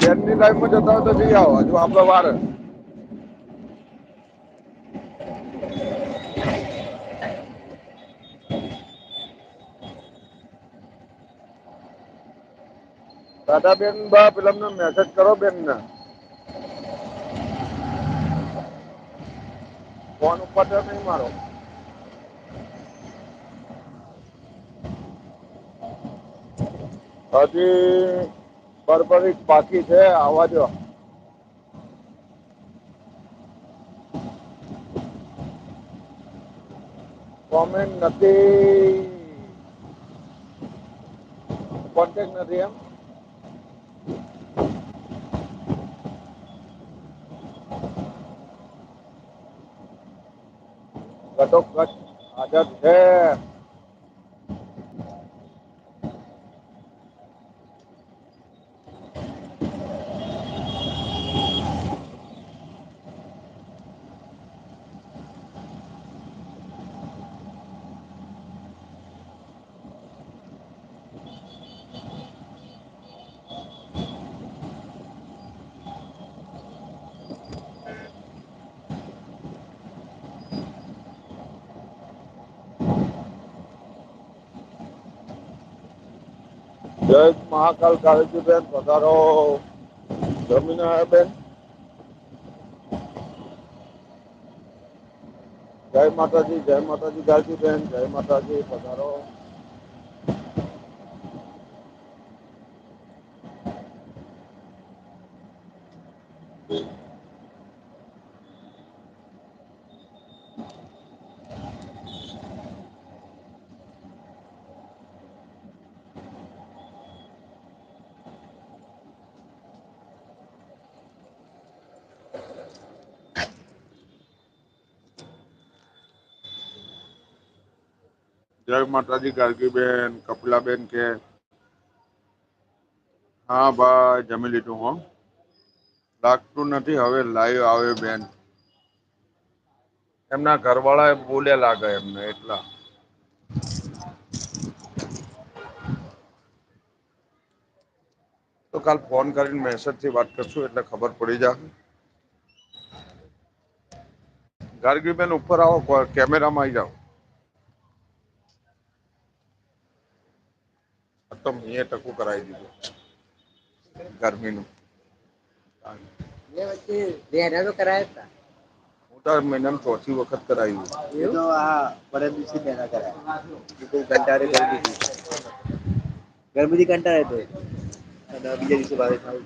બેનની લાઈફમાં જતા હોય તો જઈ આવો હજુ આપડે વાર હે. દાદા બેન બા પેલા એમને મેસેજ કરો બેનને. ફોન ઉપાડતા નહી મારો. હજી બરબરી બાકી છે આવવા દો. કોમેન્ટ નથી. કોન્ટેક નથી એમ. ઘટોકચ હાજર છે. જય મહાકાલ કાળીજી બેન પધારો. જમીને આયા બેન. જય માતાજી ગાયત્રી બેન જય માતાજી પધારો. જય માતાજી ગાર્ગી બેન કપિલા બેન કે. હા ભાઈ જમી લીધું હો. લાગતું નથી હવે લાઈવ આવે બેન. એમના ઘરવાળા એ બોલ્યા લાગે એમને એટલા. તો કાલ ફોન કરીને મેસેજથી વાત કરશું એટલે ખબર પડી જાહે. ગાર્ગી બેન ઉપર આવો કેમેરામાં આઈ જાવ. તો મે ટકું કરાવી દીધું ગરમીનું. એ વચ્ચે 2 મહિના કરાયા હતા. હું તો મહિનામાં ચોથી વખત કરાયું. એ તો આ પરમ દિવસે પહેલા કરાયા. કંટાળી ગરમીથી કંટાળ્યો તો બીજા દિવસે ભારે થાય.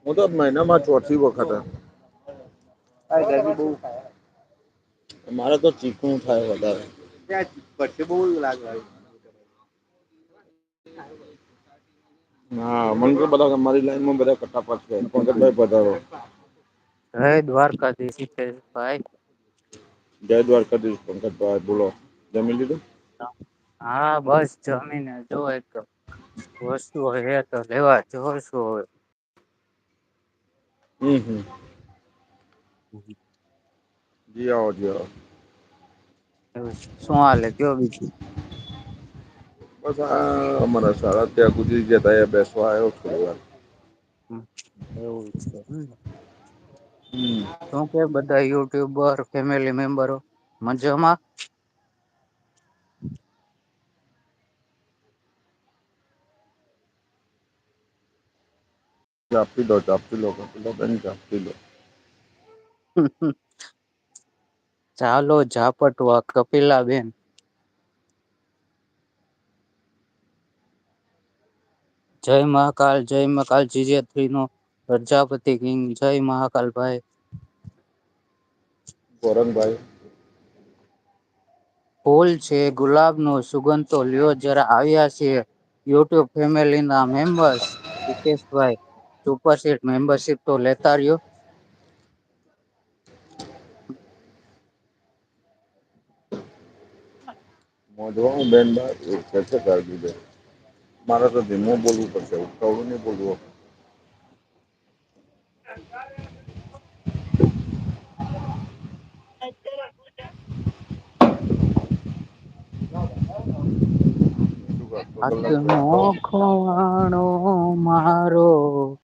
હું તો મહિનામાં ચોથી વખત હે. ગરમી બહુ થાય. મારે તો ચીકણું થાય વધારે. પછી બહુ લાગે. હા મને તો બધા મારી લાઈનમાં બધા ફટાફટ છે પંકજભાઈ પધારો. જય દ્વારકાધીશ ભાઈ. જય દ્વારકાધીશ પંકજભાઈ બોલો જમી લીધું. હા બસ જમીને જો એક વસ્તુ હે તો લેવા જઉં છું હવે. હમ. હ. જી આવો જી આવો. એવું છે શું હાલે કયો બીજું. બસ આ અમારા શાળા ત્યાં ગુજરી ગયા તા બેસવા આવ્યો થોડી વાર. એવું છે. હમ. શું કે બધા યુટ્યુબર ફેમિલી મેમ્બરો મજામાં. ચા આપી લો બેન ચા આપી લો. ચાલો ઝાપટવા કપિલા બેન. જય મહાકાલ જીજેશ્રી નો પ્રજાપતિ કિંગ જય મહાકાલ ભાઈ. ગોરનભાઈ. ફૂલ છે ગુલાબ નો સુગંધ તો લ્યો જરા આવ્યા છે. યુટ્યુબ ફેમિલી ના મેમ્બર્સ હિતેશભાઈ. સુપરસીટ મેમ્બરશીપ તો લેતા રહ્યો. મોઢવા બેન કેસે કરી દે. મારે તો ધીમું બોલવું પડશે ઉતાવળું નહીં બોલવું. શું કરતો કલાક આજનો ખુમાણો મારો.